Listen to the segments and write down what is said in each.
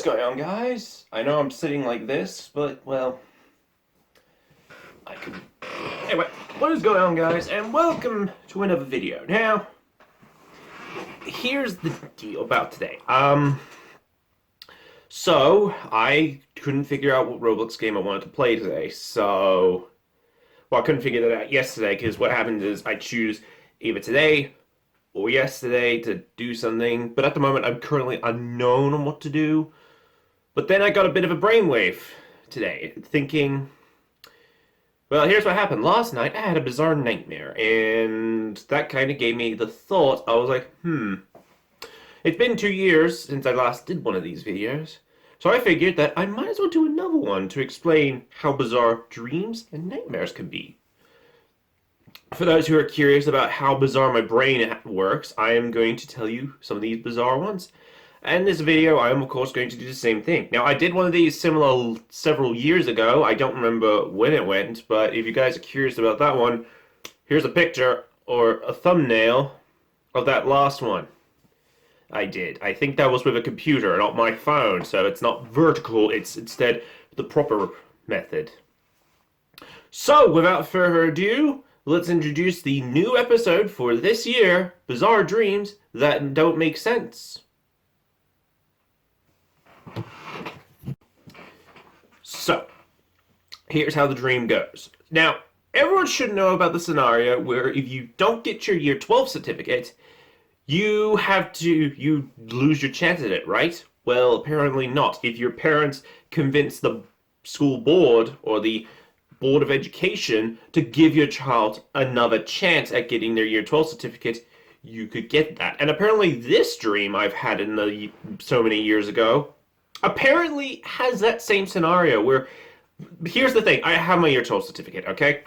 going on, guys? I know I'm sitting like this, but, well, I can... Anyway, what is going on, guys? And welcome to another video. Now, here's the deal about today. So, I couldn't figure out what Roblox game I wanted to play today, so... Well, I couldn't figure that out yesterday, because what happened is I choose either today or yesterday to do something, but at the moment I'm currently unknown on what to do. But then I got a bit of a brainwave today, thinking, well, here's what happened. Last night I had a bizarre nightmare, and that kind of gave me the thought. I was like, it's been 2 years since I last did one of these videos, so I figured that I might as well do another one to explain how bizarre dreams and nightmares can be. For those who are curious about how bizarre my brain works, I am going to tell you some of these bizarre ones. And in this video, I am of course going to do the same thing. Now, I did one of these similar several years ago. I don't remember when it went, but if you guys are curious about that one, here's a picture or a thumbnail of that last one I did. I think that was with a computer, not my phone, so it's not vertical, it's instead the proper method. So, without further ado, let's introduce the new episode for this year, Bizarre Dreams That Don't Make Sense. So, here's how the dream goes. Now, everyone should know about the scenario where if you don't get your Year 12 certificate, you lose your chance at it, right? Well, apparently not. If your parents convince the school board or the Board of Education to give your child another chance at getting their Year 12 certificate, you could get that. And apparently this dream I've had so many years ago apparently has that same scenario where, here's the thing, I have my Year 12 certificate, okay?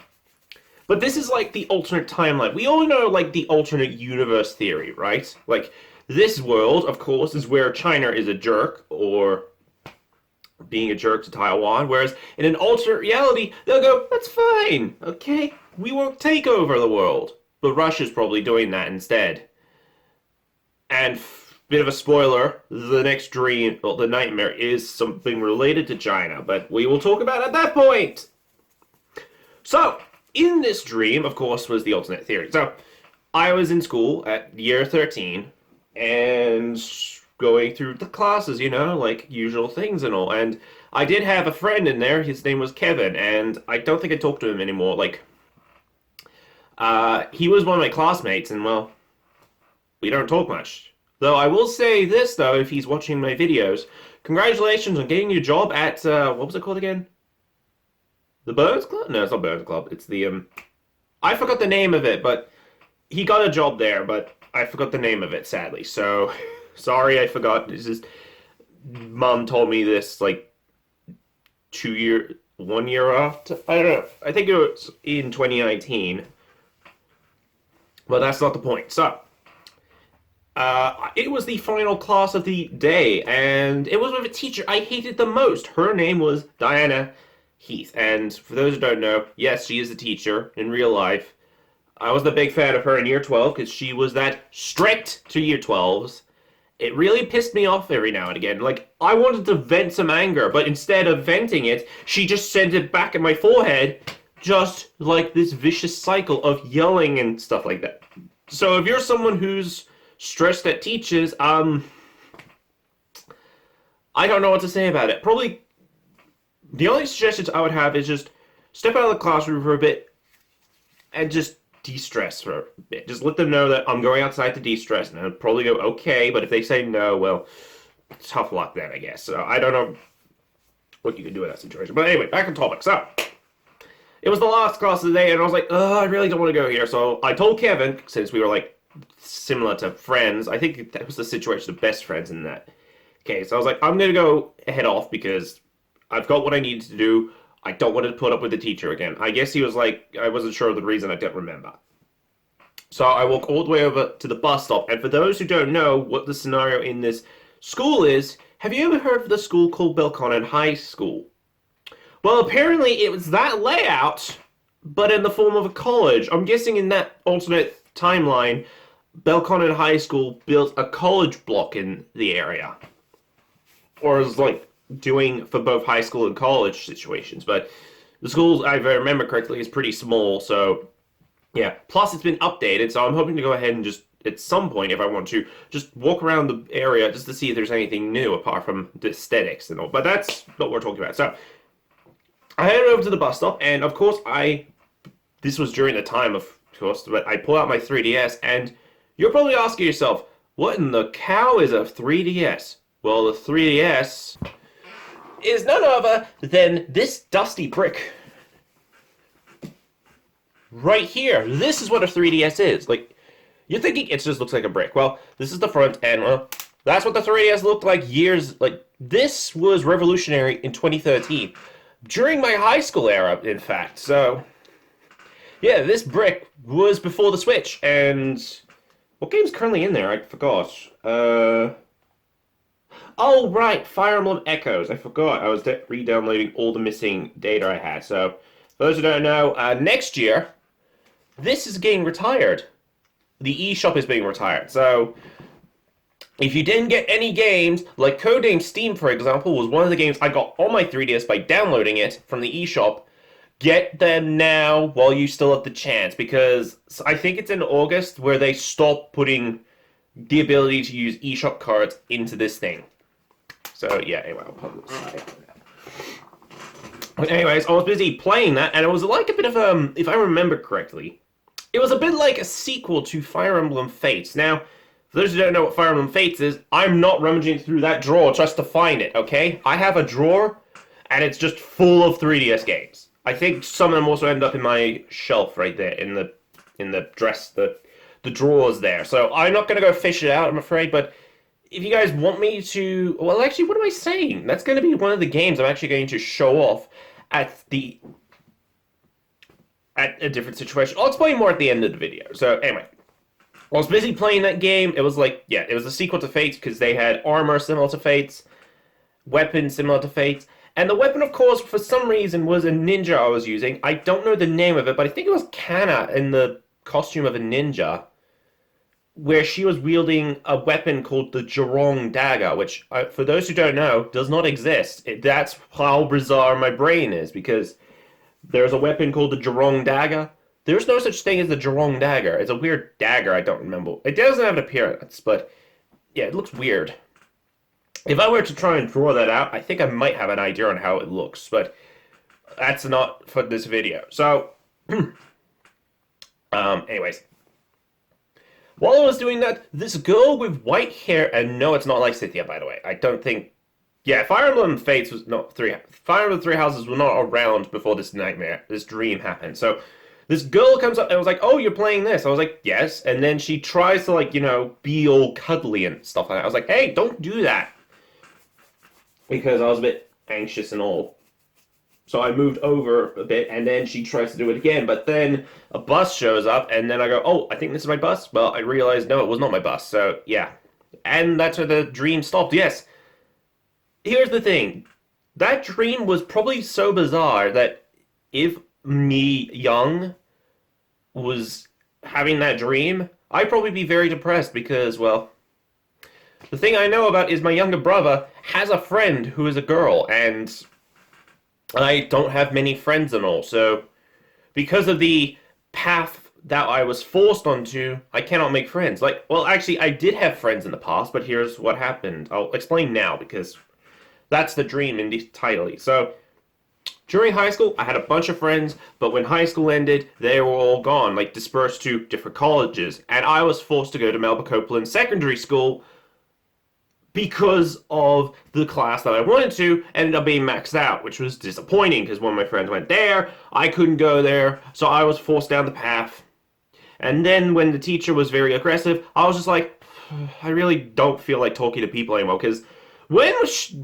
But this is like the alternate timeline. We all know, like, the alternate universe theory, right? Like, this world, of course, is where China is a jerk, or being a jerk to Taiwan, whereas in an alternate reality, they'll go, that's fine, okay? We won't take over the world. But Russia's probably doing that instead. And bit of a spoiler, the next dream, well, the nightmare, is something related to China, but we will talk about it at that point. So, in this dream, of course, was the alternate theory. So, I was in school at year 13, and going through the classes, you know, like usual things and all, and I did have a friend in there. His name was Kevin, and I don't think I talk to him anymore. Like, he was one of my classmates, and, well, we don't talk much. Though I will say this, though, if he's watching my videos, congratulations on getting your job at, what was it called again? The Birds Club? No, it's not Birds Club. It's the, I forgot the name of it, but he got a job there, but I forgot the name of it, sadly. So, sorry, I forgot. It's just, Mom told me this, like, 1 year after. I don't know. I think it was in 2019. But that's not the point. So, it was the final class of the day, and it was with a teacher I hated the most. Her name was Diana Heath, and for those who don't know, yes, she is a teacher in real life. I wasn't a big fan of her in Year 12 because she was that strict to Year 12s. It really pissed me off every now and again. Like, I wanted to vent some anger, but instead of venting it, she just sent it back at my forehead, just like this vicious cycle of yelling and stuff like that. So if you're someone who's stressed at teachers, I don't know what to say about it. Probably the only suggestions I would have is just step out of the classroom for a bit and just de-stress for a bit. Just let them know that I'm going outside to de-stress, and I'll probably go okay, but if they say no, well, tough luck then, I guess. So I don't know what you can do in that situation. But anyway, back on topic. So, it was the last class of the day, and I was like, I really don't want to go here. So I told Kevin, since we were like similar to friends, I think that was the situation of best friends in that case. I was like, I'm going to go head off because I've got what I needed to do. I don't want to put up with the teacher again. I guess he was like, I wasn't sure of the reason, I don't remember. So I walk all the way over to the bus stop, and for those who don't know what the scenario in this school is, have you ever heard of the school called Belconnen High School? Well, apparently it was that layout, but in the form of a college. I'm guessing in that alternate timeline, Belconnen High School built a college block in the area. or was like doing for both high school and college situations. But the school, if I remember correctly, is pretty small, so yeah. Plus, it's been updated, so I'm hoping to go ahead and just at some point, if I want to, just walk around the area just to see if there's anything new apart from the aesthetics and all. But that's what we're talking about. So I headed over to the bus stop, and of course, this was during the time, of course, but I pull out my 3DS, and you're probably asking yourself, what in the cow is a 3DS? Well, the 3DS is none other than this dusty brick right here. This is what a 3DS is. Like, you're thinking it just looks like a brick. Well, this is the front, and well, that's what the 3DS looked like years. Like, this was revolutionary in 2013, during my high school era, in fact. So, yeah, this brick was before the Switch, and what game's currently in there? I forgot. Oh, right, Fire Emblem Echoes. I forgot. I was re-downloading all the missing data I had. So, for those who don't know, next year, this is getting retired. The eShop is being retired. So, if you didn't get any games, like Codename Steam, for example, was one of the games I got on my 3DS by downloading it from the eShop, get them now while you still have the chance, because I think it's in August where they stop putting the ability to use eShop cards into this thing. So, yeah, anyway, I'll put it aside. But anyways, I was busy playing that, and it was like a bit of, if I remember correctly, it was a bit like a sequel to Fire Emblem Fates. Now, for those who don't know what Fire Emblem Fates is, I'm not rummaging through that drawer just to find it, okay? I have a drawer, and it's just full of 3DS games. I think some of them also end up in my shelf right there, in the the drawers there. So I'm not going to go fish it out, I'm afraid, but if you guys want me to... Well, actually, what am I saying? That's going to be one of the games I'm actually going to show off at a different situation. I'll explain more at the end of the video. So, anyway. I was busy playing that game. It was like, yeah, it was a sequel to Fates because they had armor similar to Fates, weapons similar to Fates, and the weapon, of course, for some reason, was a ninja I was using. I don't know the name of it, but I think it was Kana in the costume of a ninja, where she was wielding a weapon called the Jurong Dagger, which, for those who don't know, does not exist. That's how bizarre my brain is, because there's a weapon called the Jurong Dagger. There's no such thing as the Jurong Dagger. It's a weird dagger, I don't remember. It doesn't have an appearance, but yeah, it looks weird. If I were to try and draw that out, I think I might have an idea on how it looks, but that's not for this video. So, anyways. While I was doing that, this girl with white hair, and no, it's not like Cynthia, by the way. I don't think... Yeah, Fire Emblem Fates was not... Fire Emblem Three Houses were not around before this dream happened. So, this girl comes up and was like, oh, you're playing this? I was like, yes. And then she tries to, like, be all cuddly and stuff like that. I was like, hey, don't do that. Because I was a bit anxious and all. So I moved over a bit, and then she tries to do it again. But then a bus shows up, and then I go, oh, I think this is my bus? Well, I realized, no, it was not my bus. So, yeah. And that's where the dream stopped. Yes. Here's the thing. That dream was probably so bizarre that if me, young, was having that dream, I'd probably be very depressed because, well, the thing I know about is my younger brother has a friend who is a girl, and I don't have many friends and all, so because of the path that I was forced onto, I cannot make friends. Like, well, actually, I did have friends in the past, but here's what happened. I'll explain now, because that's the dream entirely. So, during high school, I had a bunch of friends, but when high school ended, they were all gone, like dispersed to different colleges, and I was forced to go to Melba Copeland Secondary School because of the class that I wanted to ended up being maxed out, which was disappointing because one of my friends went there, I couldn't go there, so I was forced down the path. And then when the teacher was very aggressive, I was just like, I really don't feel like talking to people anymore, because when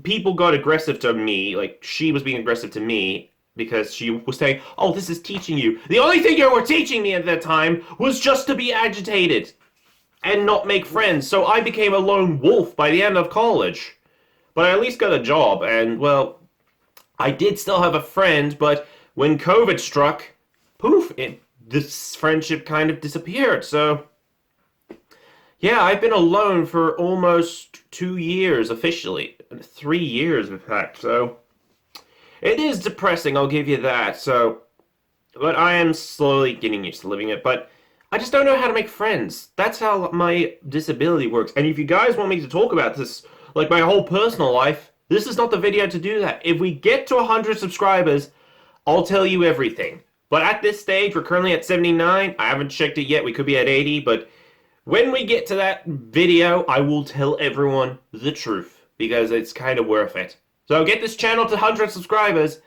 people got aggressive to me, like she was being aggressive to me because she was saying, oh, this is teaching you. The only thing you were teaching me at that time was just to be agitated and not make friends, so I became a lone wolf by the end of college. But I at least got a job, and, well, I did still have a friend, but when COVID struck, poof, this friendship kind of disappeared, so... Yeah, I've been alone for almost 2 years officially. 3 years, in fact. So it is depressing, I'll give you that. But I am slowly getting used to living it. But I just don't know how to make friends. That's how my disability works. And if you guys want me to talk about this, like my whole personal life, this is not the video to do that. If we get to 100 subscribers, I'll tell you everything. But at this stage, we're currently at 79. I haven't checked it yet. We could be at 80. But when we get to that video, I will tell everyone the truth. Because it's kind of worth it. So get this channel to 100 subscribers,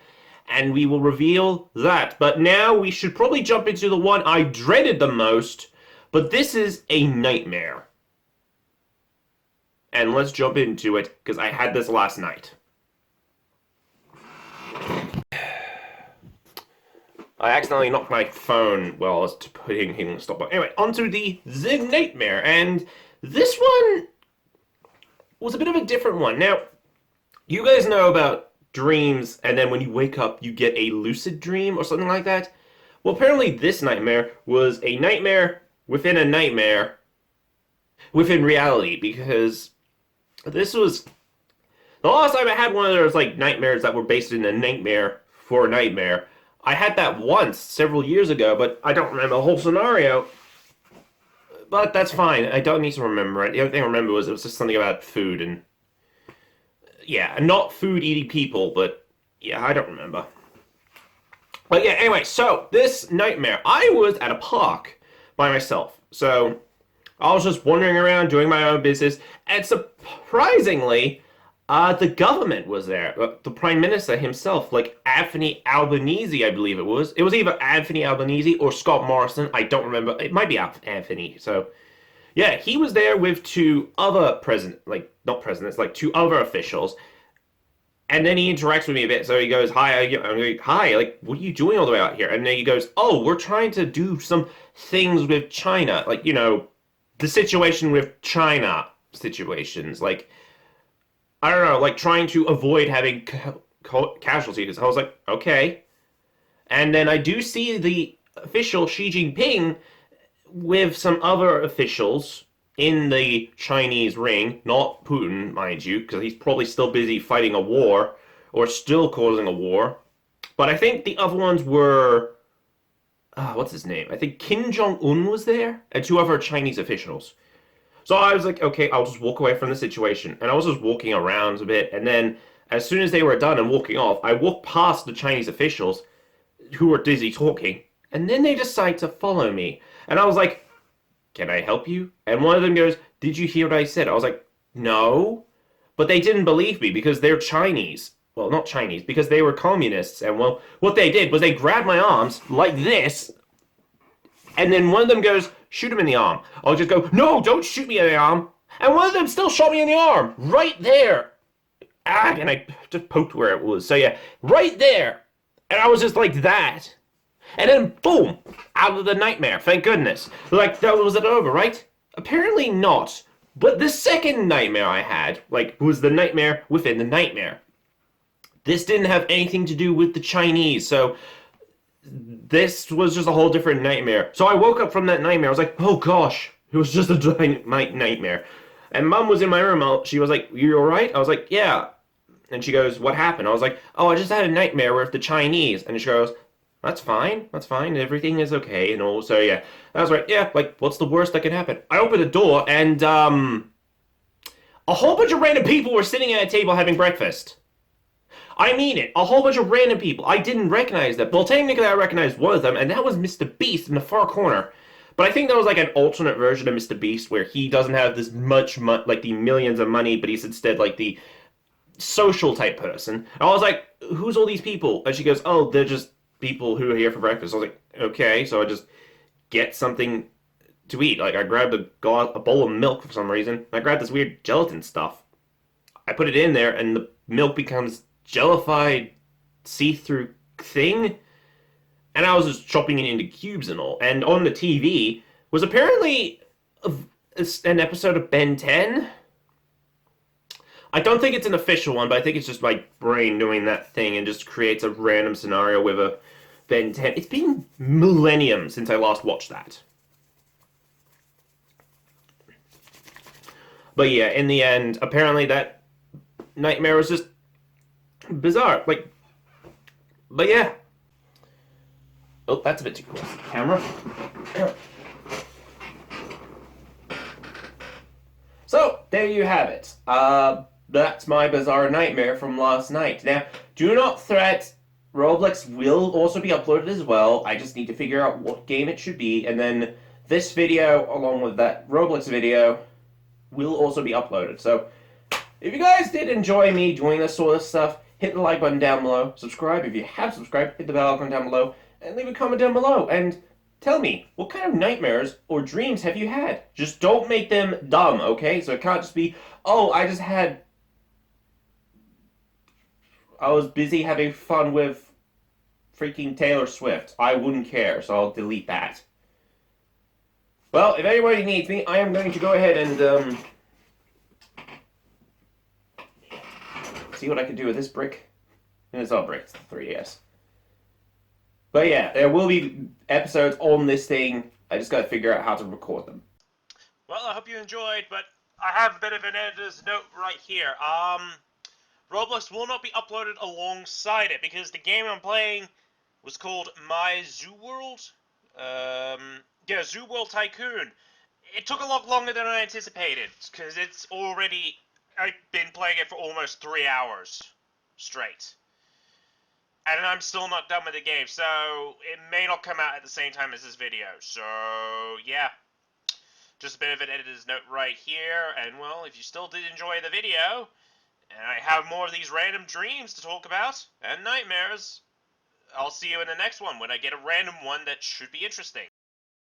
and we will reveal that. But now we should probably jump into the one I dreaded the most. But this is a nightmare. And let's jump into it, because I had this last night. I accidentally knocked my phone while I was hitting the stop button. Anyway, onto the nightmare. And this one was a bit of a different one. Now, you guys know about dreams, and then when you wake up, you get a lucid dream or something like that? Well, apparently this nightmare was a nightmare within a nightmare within reality, because this was the last time I had one of those like nightmares that were based in a nightmare for a nightmare. I had that once several years ago, but I don't remember the whole scenario. But that's fine. I don't need to remember it. The only thing I remember was it was just something about food and yeah, not food-eating people, but yeah, I don't remember. But yeah, anyway, so this nightmare, I was at a park by myself. So I was just wandering around doing my own business, and surprisingly, the government was there. The Prime Minister himself, like Anthony Albanese, I believe it was. It was either Anthony Albanese or Scott Morrison. I don't remember. It might be Anthony. So yeah, he was there with two other two other officials. And then he interacts with me a bit. So he goes, hi, I'm like, hi, like, what are you doing all the way out here? And then he goes, oh, we're trying to do some things with China. Like, you know, the situation with China situations. Like, I don't know, like trying to avoid having casualties. I was like, okay. And then I do see the official Xi Jinping with some other officials in the Chinese ring, not Putin, mind you, because he's probably still busy fighting a war, or still causing a war. But I think the other ones were, what's his name? I think Kim Jong-un was there, and two other Chinese officials. So I was like, okay, I'll just walk away from the situation. And I was just walking around a bit, and then as soon as they were done and walking off, I walked past the Chinese officials who were busy talking, and then they decide to follow me. And I was like, can I help you? And one of them goes, did you hear what I said? I was like, no. But they didn't believe me because they're Chinese. Well, not Chinese, because they were communists. And well, what they did was they grabbed my arms like this. And then one of them goes, shoot him in the arm. I'll just go, no, don't shoot me in the arm. And one of them still shot me in the arm. Right there. And I just poked where it was. So yeah, right there. And I was just like that. And then, boom, out of the nightmare. Thank goodness. Like, that was it over, right? Apparently not. But the second nightmare I had, like, was the nightmare within the nightmare. This didn't have anything to do with the Chinese, so this was just a whole different nightmare. So I woke up from that nightmare. I was like, oh gosh, it was just a nightmare. And Mom was in my room. She was like, you alright? I was like, yeah. And she goes, what happened? I was like, oh, I just had a nightmare with the Chinese. And she goes, that's fine, everything is okay and all. So yeah, I was like, yeah, like, what's the worst that can happen? I opened the door and a whole bunch of random people were sitting at a table having breakfast. I mean it, a whole bunch of random people. I didn't recognize them. Well, technically I recognized one of them, and that was Mr. Beast in the far corner. But I think that was like an alternate version of Mr. Beast where he doesn't have this much, like the millions of money, but he's instead like the social type person. And I was like, who's all these people? And she goes, oh, they're just people who are here for breakfast. I was like, okay, so I just get something to eat. Like, I grabbed a bowl of milk for some reason. I grabbed this weird gelatin stuff. I put it in there, and the milk becomes jellified, see-through thing. And I was just chopping it into cubes and all. And on the TV was apparently an episode of Ben 10. I don't think it's an official one, but I think it's just my brain doing that thing and just creates a random scenario with a Ben 10. It's been millennium since I last watched that. But yeah, in the end, apparently that nightmare was just bizarre. Like, but yeah. Oh, that's a bit too close to the camera. So, there you have it. That's my bizarre nightmare from last night. Now, do not fret. Roblox will also be uploaded as well. I just need to figure out what game it should be, and then this video, along with that Roblox video, will also be uploaded. So, if you guys did enjoy me doing this sort of stuff, hit the like button down below, subscribe if you have subscribed, hit the bell icon down below, and leave a comment down below. And tell me, what kind of nightmares or dreams have you had? Just don't make them dumb, okay? So it can't just be, oh, I was busy having fun with freaking Taylor Swift. I wouldn't care, so I'll delete that. Well, if anybody needs me, I am going to go ahead and, see what I can do with this brick. And it's all bricks, 3DS. But yeah, there will be episodes on this thing. I just gotta figure out how to record them. Well, I hope you enjoyed, but I have a bit of an editor's note right here. Roblox will not be uploaded alongside it because the game I'm playing was called My Zoo World. Yeah, Zoo World Tycoon. It took a lot longer than I anticipated because I've been playing it for almost 3 hours straight. And I'm still not done with the game, so it may not come out at the same time as this video. So, yeah. Just a bit of an editor's note right here. And, well, if you still did enjoy the video, and I have more of these random dreams to talk about, and nightmares, I'll see you in the next one when I get a random one that should be interesting.